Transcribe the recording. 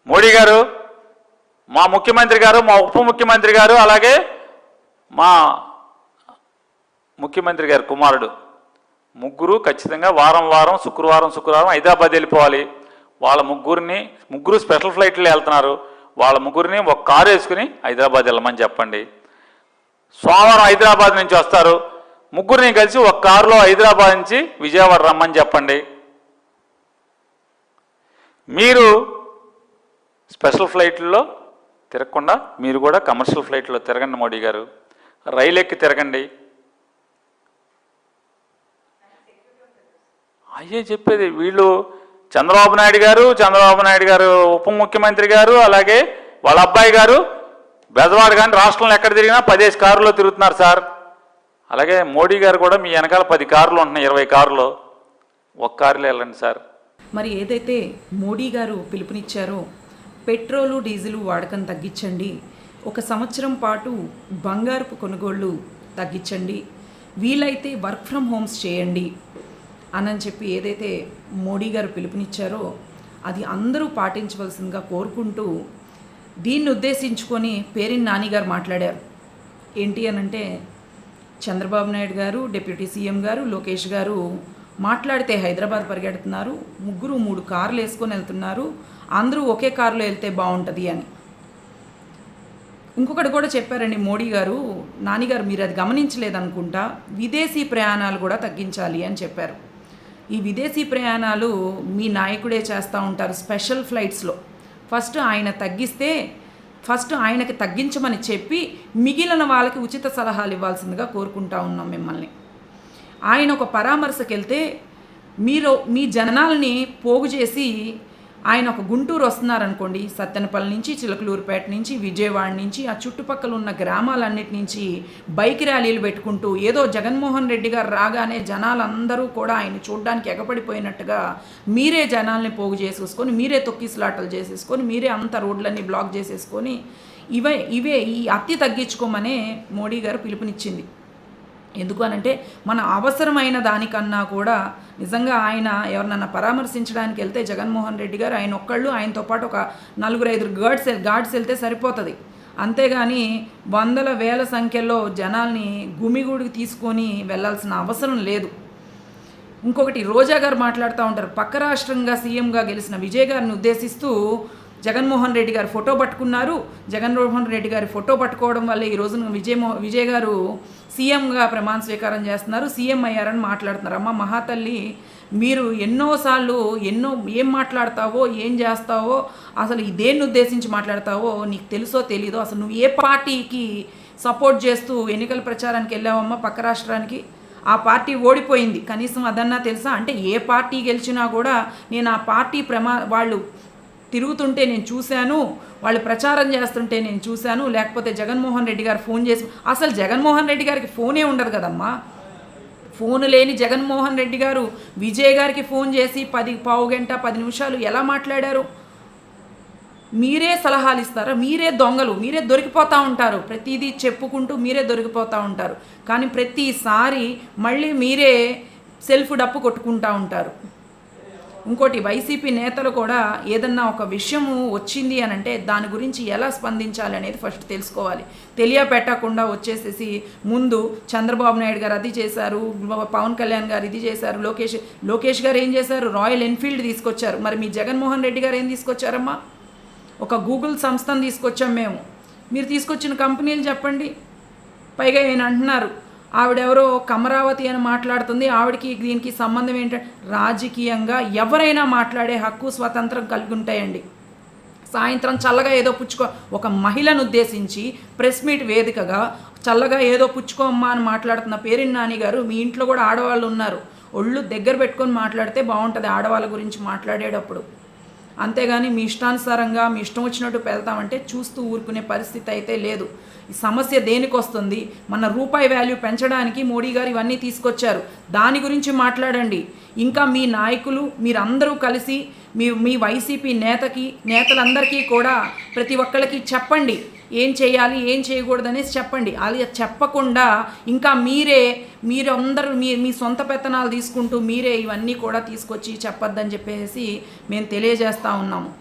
మోడీ గారు, మా ముఖ్యమంత్రి గారు, మా ఉప ముఖ్యమంత్రి గారు, అలాగే మా ముఖ్యమంత్రి గారి కుమారుడు ముగ్గురు ఖచ్చితంగా వారం వారం శుక్రవారం హైదరాబాద్ వెళ్ళిపోవాలి. వాళ్ళ ముగ్గురు స్పెషల్ ఫ్లైట్లో వెళ్తున్నారు. వాళ్ళ ముగ్గురిని ఒక కారు వేసుకుని హైదరాబాద్ వెళ్ళమని చెప్పండి. సోమవారం హైదరాబాద్ నుంచి వస్తారు. ముగ్గురిని కలిసి ఒక కారులో హైదరాబాద్ నుంచి విజయవాడ రమ్మని చెప్పండి. మీరు స్పెషల్ ఫ్లైట్లో తిరగకుండా మీరు కూడా కమర్షియల్ ఫ్లైట్లో తిరగండి. మోడీ గారు, రైలు ఎక్కి తిరగండి. అయ్యే చెప్పేది. వీళ్ళు చంద్రబాబు నాయుడు గారు ఉప ముఖ్యమంత్రి గారు, అలాగే వాళ్ళ అబ్బాయి గారు బెజవాడ కానీ రాష్ట్రంలో ఎక్కడ తిరిగినా 10 కారులో తిరుగుతున్నారు సార్. అలాగే మోడీ గారు కూడా మీ వెనకాల 10 కార్లు ఉంటున్నాయి, 20 కారులో ఒక కారులో వెళ్ళండి సార్. మరి ఏదైతే మోడీ గారు పిలుపునిచ్చారో పెట్రోలు డీజిల్ వాడకం తగ్గించండి, 1 సంవత్సరం పాటు బంగారపు కొనుగోళ్లు తగ్గించండి, వీలైతే వర్క్ ఫ్రమ్ హోమ్స్ చేయండి అని చెప్పి ఏదైతే మోడీ గారు పిలుపునిచ్చారో అది అందరూ పాటించవలసిందిగా కోరుకుంటూ దీన్ని ఉద్దేశించుకొని పేరిని నాని గారు మాట్లాడారు. ఏంటి అనంటే చంద్రబాబు నాయుడు గారు, డిప్యూటీ సీఎం గారు, లోకేష్ గారు మాట్లాడితే హైదరాబాద్ పరిగెడుతున్నారు, ముగ్గురు 3 కార్లు వేసుకొని వెళ్తున్నారు, అందరూ ఒకే కారులో వెళ్తే బాగుంటుంది అని. ఇంకొకటి కూడా చెప్పారండి మోడీ గారు, నానిగారు మీరు అది గమనించలేదనుకుంటా, విదేశీ ప్రయాణాలు కూడా తగ్గించాలి అని చెప్పారు. ఈ విదేశీ ప్రయాణాలు మీ నాయకుడే చేస్తూ ఉంటారు స్పెషల్ ఫ్లైట్స్లో. ఫస్ట్ ఆయనకి తగ్గించమని చెప్పి మిగిలిన వాళ్ళకి ఉచిత సలహాలు ఇవ్వాల్సిందిగా కోరుకుంటా ఉన్నాం మిమ్మల్ని. ఆయన ఒక పరామర్శకు వెళ్తే మీ జనాల్ని పోగు చేసి ఆయన ఒక గుంటూరు వస్తున్నారనుకోండి, సత్తెనపల్లి నుంచి, చిలకలూరుపేట నుంచి, విజయవాడ నుంచి, ఆ చుట్టుపక్కల ఉన్న గ్రామాలన్నిటి నుంచి బైక్ ర్యాలీలు పెట్టుకుంటూ ఏదో జగన్మోహన్ రెడ్డి గారు రాగానే జనాలందరూ కూడా ఆయన చూడడానికి ఎగపడిపోయినట్టుగా మీరే జనాల్ని పోగు చేసేసుకొని, మీరే తొక్కిసలాటలు చేసేసుకొని, మీరే అంత రోడ్లన్నీ బ్లాక్ చేసేసుకొని ఇవే ఈ అతి తగ్గించుకోమనే మోడీ గారు పిలుపునిచ్చింది. ఎందుకు అనంటే మన అవసరమైన దానికన్నా కూడా నిజంగా ఆయన ఎవరినన్నా పరామర్శించడానికి వెళ్తే జగన్మోహన్ రెడ్డి గారు ఆయన ఒక్కళ్ళు, ఆయనతో పాటు ఒక 4-5 గార్డ్స్ వెళ్తే సరిపోతుంది. అంతేగాని వందల వేల సంఖ్యలో జనాల్ని గుమిగూడికి తీసుకొని వెళ్ళాల్సిన అవసరం లేదు. ఇంకొకటి రోజా గారు మాట్లాడుతూ ఉంటారు, పక్క రాష్ట్రంగా సీఎంగా గెలిచిన విజయ్ గారిని ఉద్దేశిస్తూ జగన్మోహన్ రెడ్డి గారు ఫోటో పట్టుకున్నారు, జగన్మోహన్ రెడ్డి గారి ఫోటో పట్టుకోవడం వల్ల ఈ రోజున విజయ్ గారు సీఎంగా ప్రమాణ స్వీకారం చేస్తున్నారు, సీఎం అయ్యారని మాట్లాడుతున్నారు. అమ్మ మహాతల్లి, మీరు ఎన్నోసార్లు ఏం మాట్లాడతావో, ఏం చేస్తావో, అసలు దేన్ని ఉద్దేశించి మాట్లాడతావో నీకు తెలుసో తెలీదో, అసలు నువ్వు ఏ పార్టీకి సపోర్ట్ చేస్తూ ఎన్నికల ప్రచారానికి వెళ్ళావమ్మా పక్క రాష్ట్రానికి? ఆ పార్టీ ఓడిపోయింది, కనీసం అదన్నా తెలుసా? అంటే ఏ పార్టీ గెలిచినా కూడా నేను ఆ పార్టీ వాళ్ళు తిరుగుతుంటే నేను చూశాను, వాళ్ళు ప్రచారం చేస్తుంటే నేను చూశాను, లేకపోతే జగన్మోహన్ రెడ్డి గారు ఫోన్ చేసి, అసలు జగన్మోహన్ రెడ్డి గారికి ఫోనే ఉండదు కదమ్మా. ఫోన్ లేని జగన్మోహన్ రెడ్డి గారు విజయ్ గారికి ఫోన్ చేసి 10 నిమిషాలు ఎలా మాట్లాడారు? మీరే సలహాలు ఇస్తారా? మీరే దొంగలు, మీరే దొరికిపోతూ ఉంటారు, ప్రతిదీ చెప్పుకుంటూ మీరే దొరికిపోతూ ఉంటారు. కానీ ప్రతిసారి మళ్ళీ మీరే సెల్ఫ్ డప్పు కొట్టుకుంటూ ఉంటారు. ఇంకోటి, వైసీపీ నేతలు కూడా ఏదన్నా ఒక విషయము వచ్చింది అని అంటే దాని గురించి ఎలా స్పందించాలి అనేది ఫస్ట్ తెలుసుకోవాలి. తెలియపెట్టకుండా వచ్చేసేసి ముందు చంద్రబాబు నాయుడు గారు అది చేశారు, పవన్ కళ్యాణ్ గారు ఇది చేశారు, లోకేష్ గారు ఏం చేశారు? రాయల్ ఎన్ఫీల్డ్ తీసుకొచ్చారు. మరి మీ జగన్మోహన్ రెడ్డి గారు ఏం తీసుకొచ్చారమ్మా? ఒక గూగుల్ సంస్థను తీసుకొచ్చాం మేము. మీరు తీసుకొచ్చిన కంపెనీలు చెప్పండి. పైగా ఆయన అంటున్నారు ఆవిడెవరో కమరావతి అని మాట్లాడుతుంది, ఆవిడకి దీనికి సంబంధం ఏంటంటే రాజకీయంగా ఎవరైనా మాట్లాడే హక్కు స్వతంత్రం కలిగి ఉంటాయండి. సాయంత్రం చల్లగా ఏదో ఒక మహిళను ఉద్దేశించి ప్రెస్ మీట్ వేదికగా చల్లగా ఏదో పుచ్చుకోమ్మా అని మాట్లాడుతున్న పేరిని నాని గారు, మీ ఇంట్లో కూడా ఆడవాళ్ళు ఉన్నారు, ఒళ్ళు దగ్గర పెట్టుకొని మాట్లాడితే బాగుంటుంది ఆడవాళ్ళ గురించి మాట్లాడేటప్పుడు. అంతేగాని మీ ఇష్టానుసారంగా మీ ఇష్టం వచ్చినట్టు వెళ్తామంటే చూస్తూ ఊరుకునే పరిస్థితి అయితే లేదు. ఈ సమస్య దేనికి వస్తుంది? మన రూపాయి వాల్యూ పెంచడానికి మోడీ గారు ఇవన్నీ తీసుకొచ్చారు, దాని గురించి మాట్లాడండి. ఇంకా మీ నాయకులు మీరందరూ కలిసి మీ వైసీపీ నేతలందరికీ కూడా ప్రతి ఒక్కళ్ళకి చెప్పండి ఏం చేయాలి ఏం చేయకూడదనేసి చెప్పండి. అది చెప్పకుండా ఇంకా మీరందరూ మీ సొంత పెత్తనాలు తీసుకుంటూ మీరే ఇవన్నీ కూడా తీసుకొచ్చి చెప్పొద్దని చెప్పేసి మేము తెలియజేస్తూ ఉన్నాము.